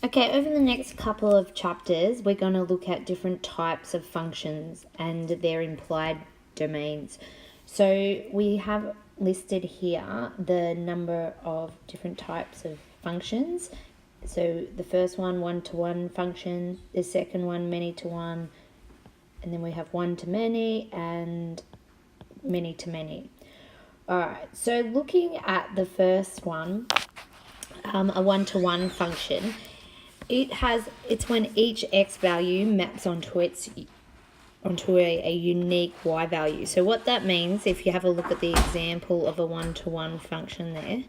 Okay, over the next couple of chapters, we're going to look at different types of functions and their implied domains. So we have listed here the number of different types of functions. So the first one, one-to-one function, the second one, many-to-one, and then we have one-to-many and many-to-many. All right, so looking at the first one, a one-to-one function, it's when each x value maps onto a unique y value. So what that means, if you have a look at the example of a one-to-one function there,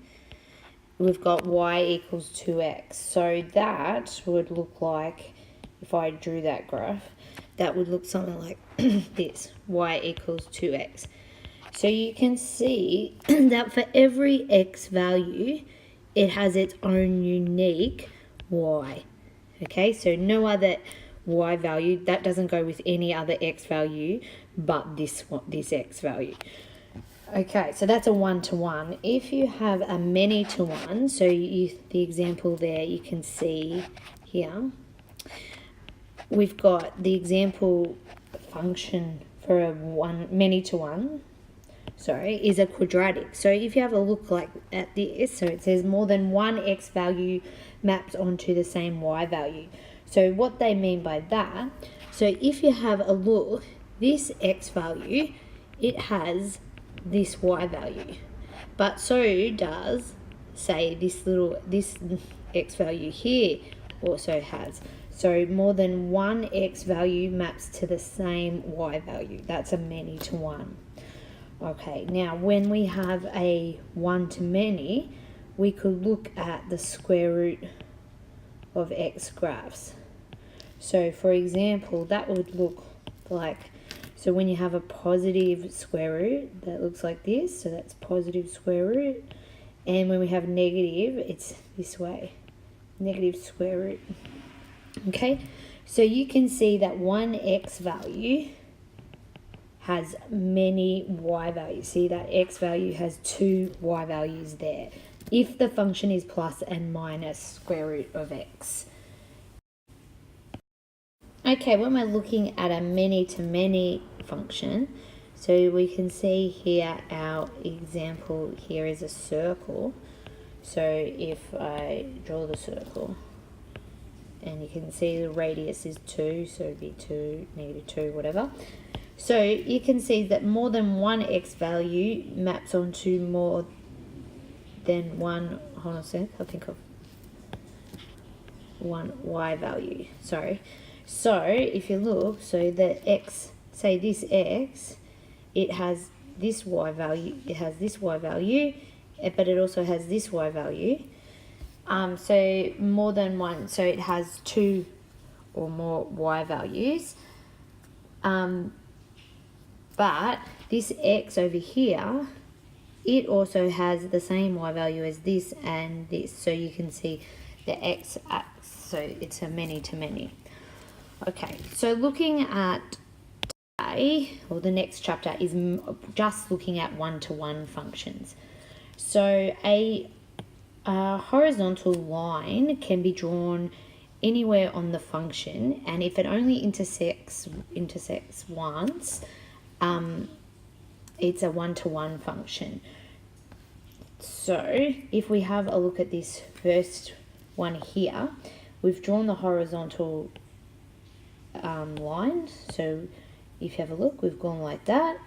we've got y equals 2x. So that would look like, if I drew that graph, that would look something like this, y equals 2x. So you can see that for every x value, it has its own unique y. Okay, so no other y value, that doesn't go with any other x value but this x value. Okay, so that's a one-to-one. If you have a many-to-one, so the example there you can see here, we've got the example function for a many-to-one, is a quadratic. So if you have a look at this, so it says more than one x value maps onto the same y value. So what they mean by that, so if you have a look, this x value, it has this y value, but so does, say, this x value here also has. So more than one x value maps to the same y value. That's a many-to-one. Okay, now when we have a one-to-many, we could look at the square root of x graphs. So for example, that would look like, so when you have a positive square root, that looks like this, so that's positive square root. And when we have negative, it's this way, negative square root. Okay, so you can see that one x value has many y values. See that x value has two y values there, if the function is plus and minus square root of x. Okay, when we're looking at a many-to-many function, so we can see here our example here is a circle. So if I draw the circle, and you can see the radius is 2, so it'd be 2, -2, whatever. So you can see that more than one x value maps onto more than one, hold on a sec, I'll think of one y value, sorry. So if you look, so the x, say this x, it has this y value, but it also has this y value. So more than one, so it has two or more y values. But this x over here, it also has the same y value as this and this. So you can see the x, so it's a many-to-many. Okay, so looking at today, or the next chapter, is just looking at one-to-one functions. So a horizontal line can be drawn anywhere on the function, and if it only intersects once, it's a one-to-one function. So if we have a look at this first one here, we've drawn the horizontal line. So if you have a look, we've gone like that,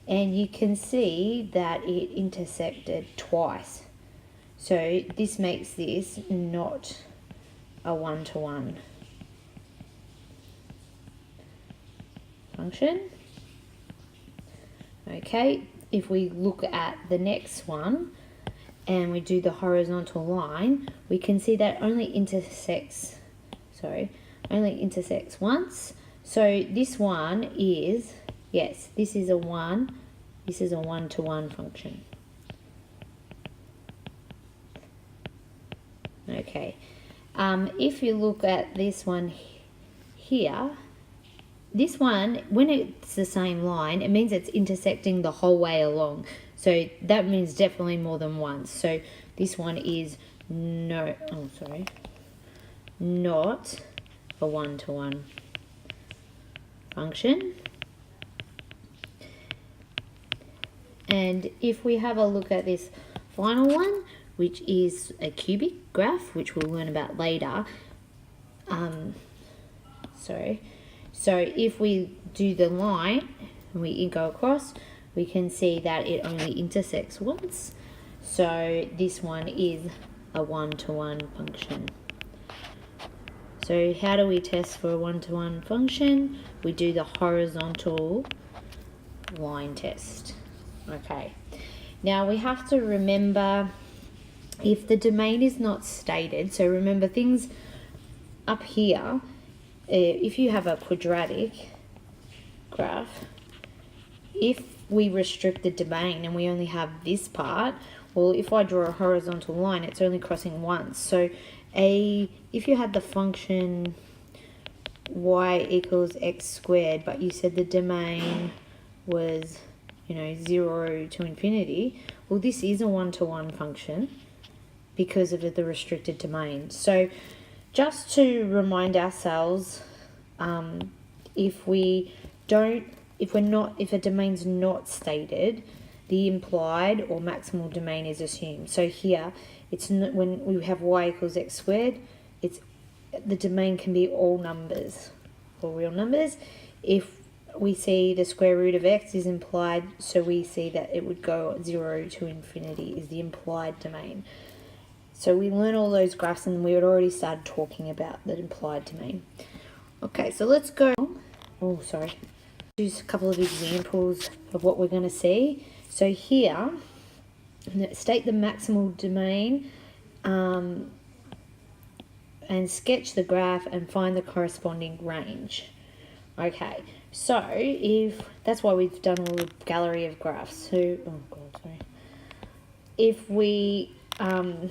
and you can see that it intersected twice. So this makes this not a one-to-one function. Okay, if we look at the next one and we do the horizontal line, we can see that only intersects once. So this one is, yes, this is a one-to-one function. Okay, if you look at this one here, this one, when it's the same line, it means it's intersecting the whole way along. So that means definitely more than once. So this one is not a one-to-one function. And if we have a look at this final one, which is a cubic graph, which we'll learn about later. So if we do the line and we go across, we can see that it only intersects once. So this one is a one-to-one function. So how do we test for a one-to-one function? We do the horizontal line test. Okay. Now we have to remember if the domain is not stated, so remember things up here, if you have a quadratic graph, if we restrict the domain and we only have this part, well, if I draw a horizontal line, it's only crossing once. So if you had the function y equals x squared, but you said the domain was, 0 to infinity, well, this is a one-to-one function because of the restricted domain. So just to remind ourselves, if a domain's not stated, the implied or maximal domain is assumed. So here, it's when we have y equals x squared, the domain can be all numbers, all real numbers. If we see the square root of x is implied, so we see that it would go 0 to infinity is the implied domain. So we learn all those graphs and we had already started talking about the implied domain. Okay, so let's go, do a couple of examples of what we're going to see. So here, state the maximal domain and sketch the graph and find the corresponding range. Okay, so that's why we've done a little gallery of graphs. So, if we, so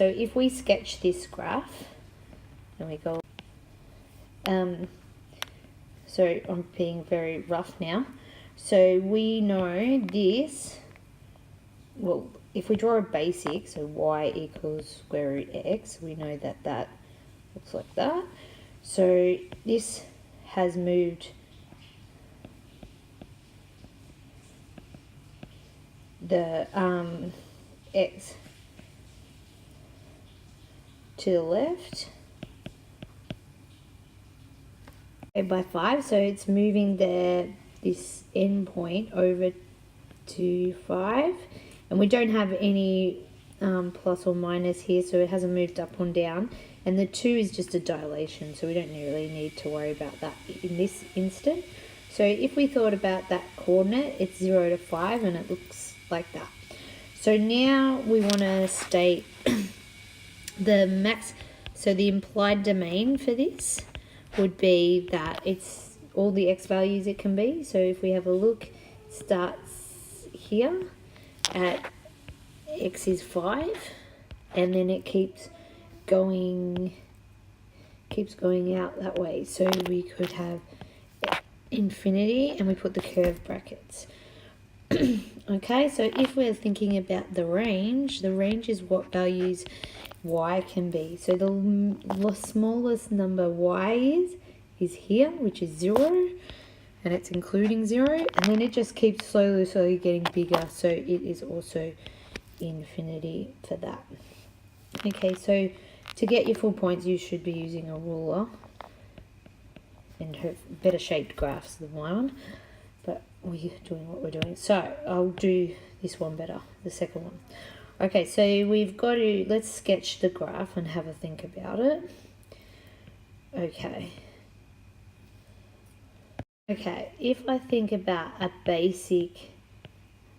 if we sketch this graph, and we go, so I'm being very rough now. So we know this, well, if we draw a basic, so y equals square root x, we know that that looks like that. So this has moved the x to the left by 5, so it's moving this end point over to 5, and we don't have any plus or minus here, so it hasn't moved up or down, and the 2 is just a dilation, so we don't really need to worry about that in this instant. So if we thought about that coordinate, it's 0 to 5 and it looks like that. So now we want to state so the implied domain for this would be that it's all the x values it can be. So if we have a look, it starts here at x is 5, and then it keeps going out that way. So we could have infinity, and we put the curve brackets. Okay, so if we're thinking about the range is what values y can be. So the smallest number y is here, which is 0, and it's including 0, and then it just keeps slowly getting bigger, so it is also infinity for that. Okay, so to get your full points, you should be using a ruler and have better shaped graphs than my one, but we're doing what we're doing. So I'll do this one better, the second one. Okay, so let's sketch the graph and have a think about it. Okay, if I think about a basic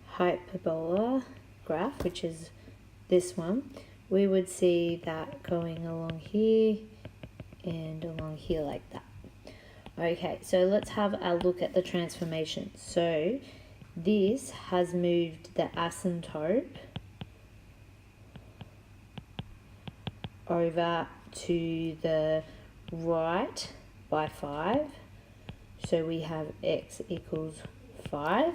hyperbola graph, which is this one, we would see that going along here and along here like that. Okay, so let's have a look at the transformation. So this has moved the asymptote over to the right by 5. So we have x equals 5.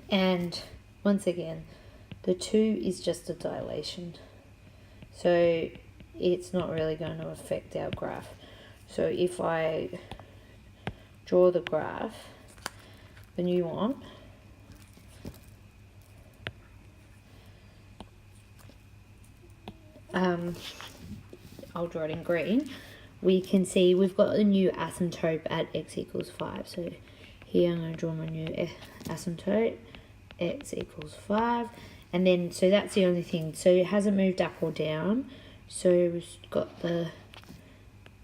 And once again, the 2 is just a dilation. So it's not really going to affect our graph. So if I draw the graph, the new one, I'll draw it in green, we can see we've got a new asymptote at x equals 5. So here I'm going to draw my new asymptote, x equals 5. And then, so that's the only thing. So it hasn't moved up or down. So we've got the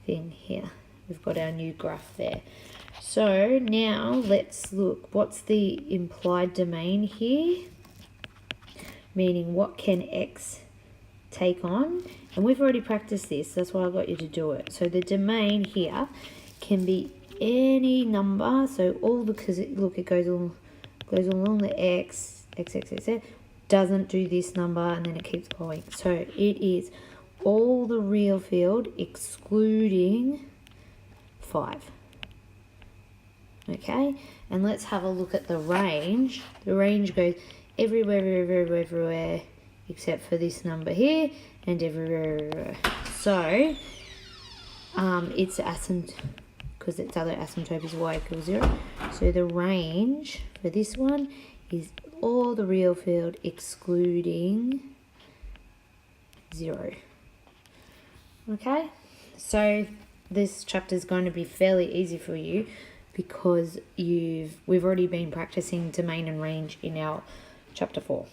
thing here. We've got our new graph there. So now let's look. What's the implied domain here? Meaning what can x take on? And we've already practiced this. That's why I got you to do it. So the domain here can be any number. So all, because look, it goes along the x, doesn't do this number, and then it keeps going. So it is all the real field excluding 5. Okay, and let's have a look at the range. The range goes everywhere except for this number here, and everywhere. So it's asymptote, because its other asymptote is y equals 0. So the range for this one is all the real field excluding 0. Okay, so this chapter is going to be fairly easy for you because we've already been practicing domain and range in our chapter 4.